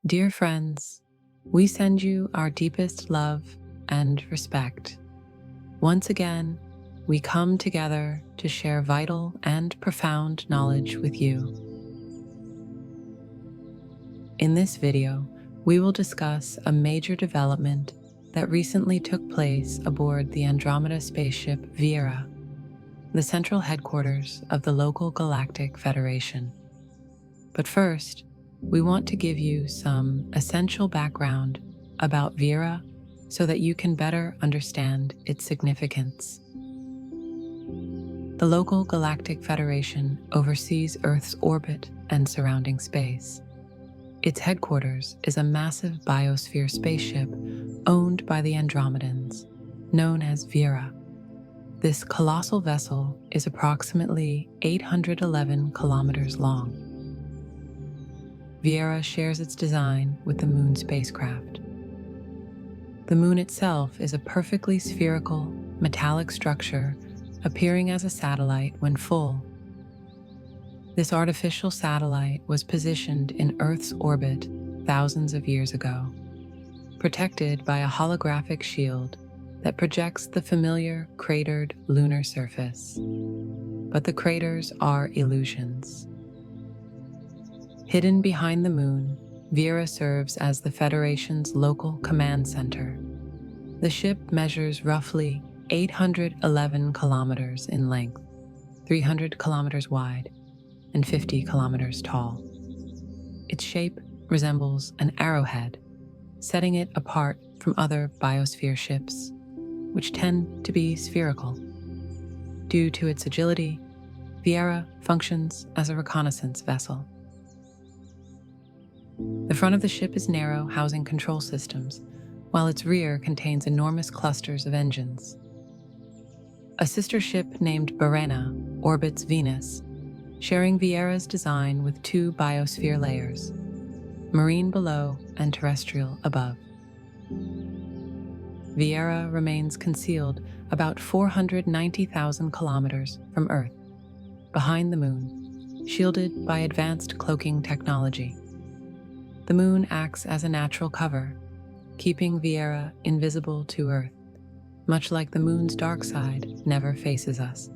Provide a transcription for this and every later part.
Dear friends, we send you our deepest love and respect. Once again, we come together to share vital and profound knowledge with you. In this video, we will discuss a major development that recently took place aboard the Andromeda spaceship Viera, the central headquarters of the local Galactic Federation. But first, we want to give you some essential background about Viera so that you can better understand its significance. The local Galactic Federation oversees Earth's orbit and surrounding space. Its headquarters is a massive biosphere spaceship owned by the Andromedans, known as Viera. This colossal vessel is approximately 811 kilometers long. Viera shares its design with the Moon spacecraft. The Moon itself is a perfectly spherical, metallic structure appearing as a satellite when full. This artificial satellite was positioned in Earth's orbit thousands of years ago, protected by a holographic shield that projects the familiar cratered lunar surface. But the craters are illusions. Hidden behind the Moon, Viera serves as the Federation's local command center. The ship measures roughly 811 kilometers in length, 300 kilometers wide, and 50 kilometers tall. Its shape resembles an arrowhead, setting it apart from other biosphere ships, which tend to be spherical. Due to its agility, Viera functions as a reconnaissance vessel. The front of the ship is narrow, housing control systems, while its rear contains enormous clusters of engines. A sister ship named Barena orbits Venus, sharing Viera's design with two biosphere layers, marine below and terrestrial above. Viera remains concealed about 490,000 kilometers from Earth, behind the Moon, shielded by advanced cloaking technology. The Moon acts as a natural cover, keeping Viera invisible to Earth, much like the Moon's dark side never faces us.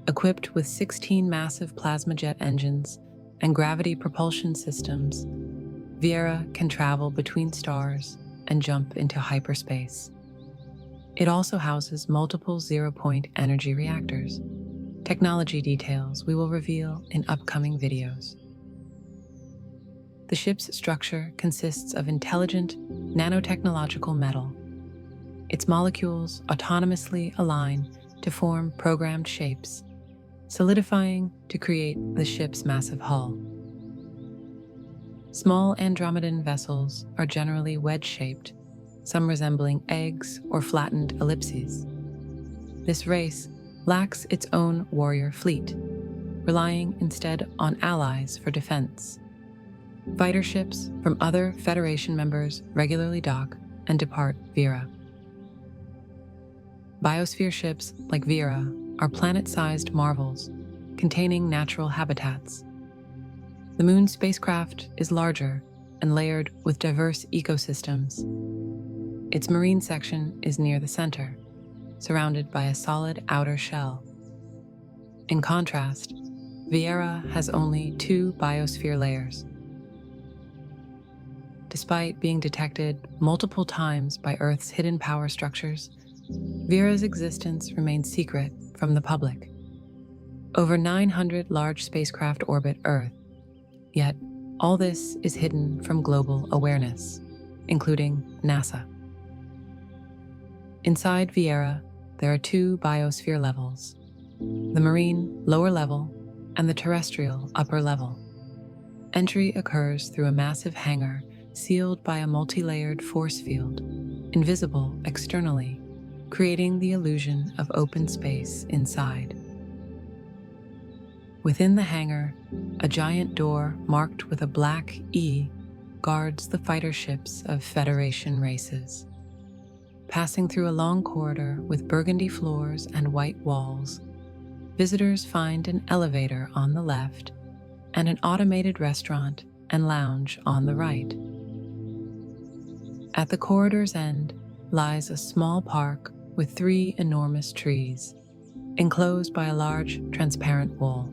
Equipped with 16 massive plasma jet engines and gravity propulsion systems, Viera can travel between stars and jump into hyperspace. It also houses multiple zero-point energy reactors, technology details we will reveal in upcoming videos. The ship's structure consists of intelligent, nanotechnological metal. Its molecules autonomously align to form programmed shapes, solidifying to create the ship's massive hull. Small Andromedan vessels are generally wedge-shaped, some resembling eggs or flattened ellipses. This race lacks its own warrior fleet, relying instead on allies for defense. Fighter ships from other Federation members regularly dock and depart Viera. Biosphere ships like Viera are planet-sized marvels containing natural habitats. The Moon spacecraft is larger and layered with diverse ecosystems. Its marine section is near the center, surrounded by a solid outer shell. In contrast, Viera has only two biosphere layers. Despite being detected multiple times by Earth's hidden power structures, Viera's existence remains secret from the public. Over 900 large spacecraft orbit Earth, yet all this is hidden from global awareness, including NASA. Inside Viera, there are two biosphere levels, the marine lower level and the terrestrial upper level. Entry occurs through a massive hangar sealed by a multi-layered force field, invisible externally, creating the illusion of open space inside. Within the hangar, a giant door marked with a black E guards the fighter ships of Federation races. Passing through a long corridor with burgundy floors and white walls, visitors find an elevator on the left and an automated restaurant and lounge on the right. At the corridor's end lies a small park with 3 enormous trees, enclosed by a large, transparent wall.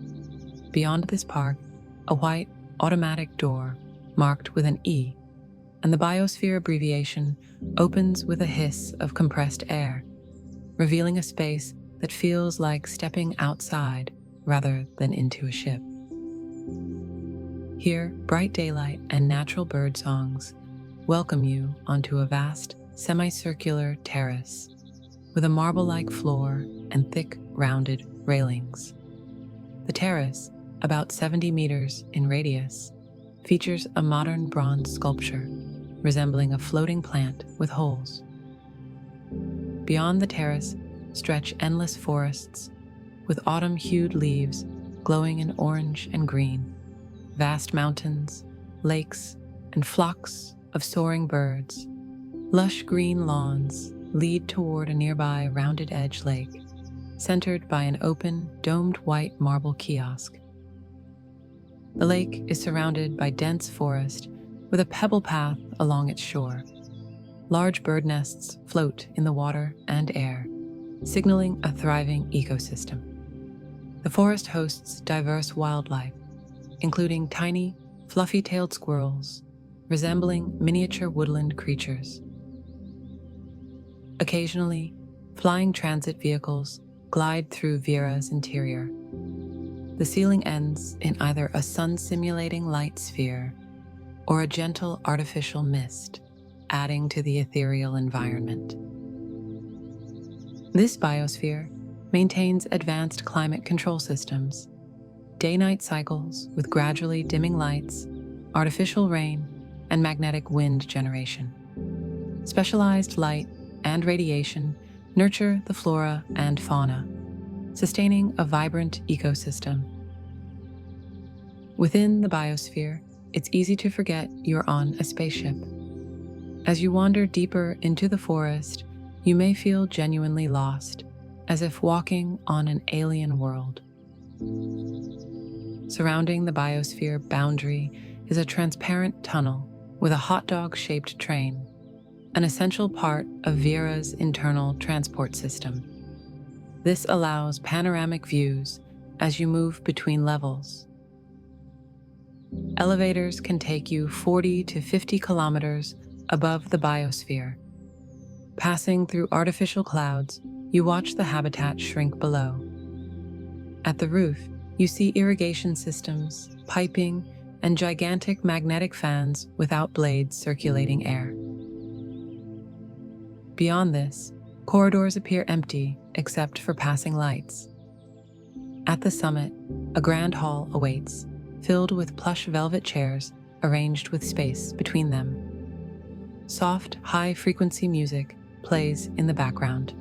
Beyond this park, a white, automatic door marked with an E, and the biosphere abbreviation opens with a hiss of compressed air, revealing a space that feels like stepping outside rather than into a ship. Here, bright daylight and natural bird songs welcome you onto a vast, semicircular terrace with a marble-like floor and thick, rounded railings. The terrace, about 70 meters in radius, features a modern bronze sculpture resembling a floating plant with holes. Beyond the terrace stretch endless forests with autumn-hued leaves glowing in orange and green, vast mountains, lakes, and flocks of soaring birds. Lush green lawns lead toward a nearby rounded-edge lake, centered by an open, domed white marble kiosk. The lake is surrounded by dense forest with a pebble path along its shore. Large bird nests float in the water and air, signaling a thriving ecosystem. The forest hosts diverse wildlife, including tiny, fluffy-tailed squirrels resembling miniature woodland creatures. Occasionally, flying transit vehicles glide through Viera's interior. The ceiling ends in either a sun-simulating light sphere or a gentle artificial mist, adding to the ethereal environment. This biosphere maintains advanced climate control systems, day-night cycles with gradually dimming lights, artificial rain, and magnetic wind generation. Specialized light and radiation nurture the flora and fauna, sustaining a vibrant ecosystem. Within the biosphere, it's easy to forget you're on a spaceship. As you wander deeper into the forest, you may feel genuinely lost, as if walking on an alien world. Surrounding the biosphere boundary is a transparent tunnel with a hot dog-shaped train, an essential part of Viera's internal transport system. This allows panoramic views as you move between levels. Elevators can take you 40 to 50 kilometers above the biosphere. Passing through artificial clouds, you watch the habitat shrink below. At the roof, you see irrigation systems, piping, and gigantic magnetic fans without blades circulating air. Beyond this, corridors appear empty except for passing lights. At the summit, a grand hall awaits, filled with plush velvet chairs arranged with space between them. Soft, high-frequency music plays in the background.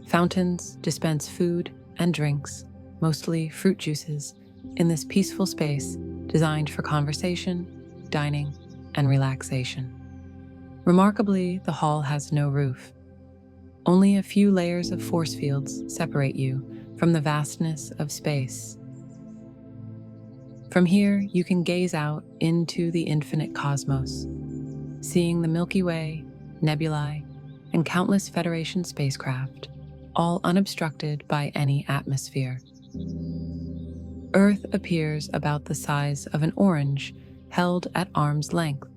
Fountains dispense food and drinks, mostly fruit juices, in this peaceful space designed for conversation, dining, and relaxation. Remarkably, the hall has no roof. Only a few layers of force fields separate you from the vastness of space. From here, you can gaze out into the infinite cosmos, seeing the Milky Way, nebulae, and countless Federation spacecraft, all unobstructed by any atmosphere. Earth appears about the size of an orange held at arm's length.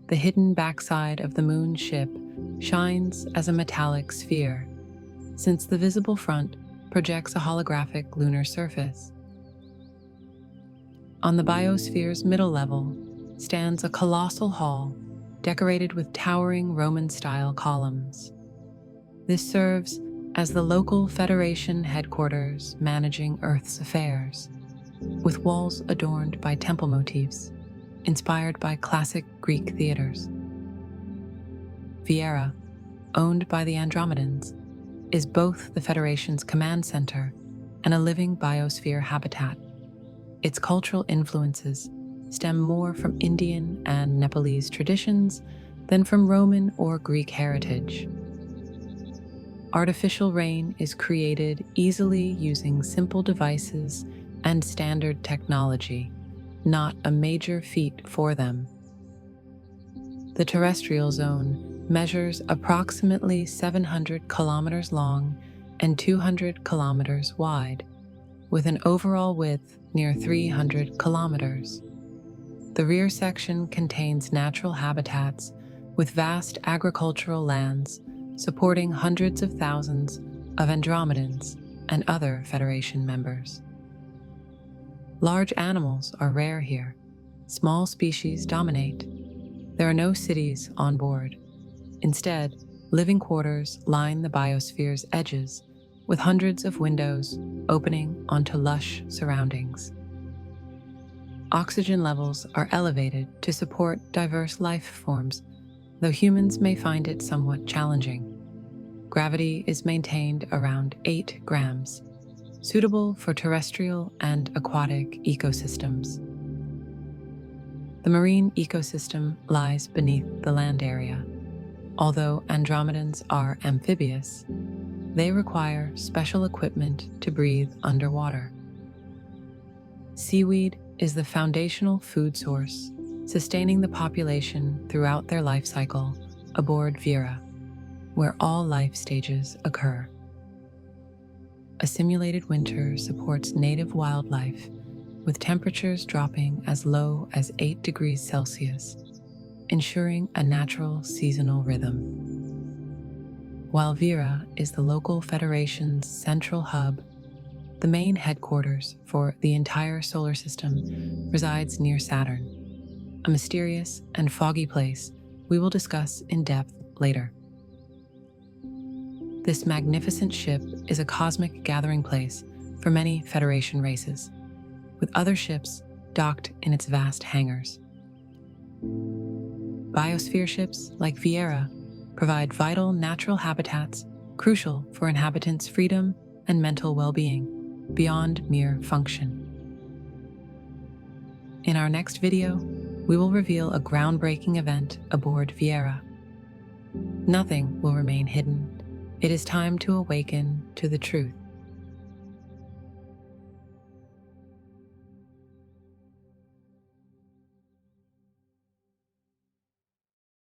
The hidden backside of the moon ship shines as a metallic sphere, since the visible front projects a holographic lunar surface. On the biosphere's middle level stands a colossal hall decorated with towering Roman-style columns. This serves as the local Federation headquarters managing Earth's affairs, with walls adorned by temple motifs inspired by classic Greek theaters. Viera, owned by the Andromedans, is both the Federation's command center and a living biosphere habitat. Its cultural influences stem more from Indian and Nepalese traditions than from Roman or Greek heritage. Artificial rain is created easily using simple devices and standard technology, not a major feat for them. The terrestrial zone measures approximately 700 kilometers long and 200 kilometers wide, with an overall width near 300 kilometers. The rear section contains natural habitats with vast agricultural lands supporting hundreds of thousands of Andromedans and other Federation members. Large animals are rare here. Small species dominate. There are no cities on board. Instead, living quarters line the biosphere's edges, with hundreds of windows opening onto lush surroundings. Oxygen levels are elevated to support diverse life forms, though humans may find it somewhat challenging. Gravity is maintained around 8 grams, suitable for terrestrial and aquatic ecosystems. The marine ecosystem lies beneath the land area. Although Andromedans are amphibious, they require special equipment to breathe underwater. Seaweed is the foundational food source, sustaining the population throughout their life cycle aboard Vera, where all life stages occur. A simulated winter supports native wildlife, with temperatures dropping as low as 8 degrees Celsius, ensuring a natural seasonal rhythm. While Vera is the local Federation's central hub, the main headquarters for the entire solar system resides near Saturn, a mysterious and foggy place we will discuss in depth later. This magnificent ship is a cosmic gathering place for many Federation races, with other ships docked in its vast hangars. Biosphere ships like Viera provide vital natural habitats crucial for inhabitants' freedom and mental well-being beyond mere function. In our next video, we will reveal a groundbreaking event aboard Viera. Nothing will remain hidden. It is time to awaken to the truth.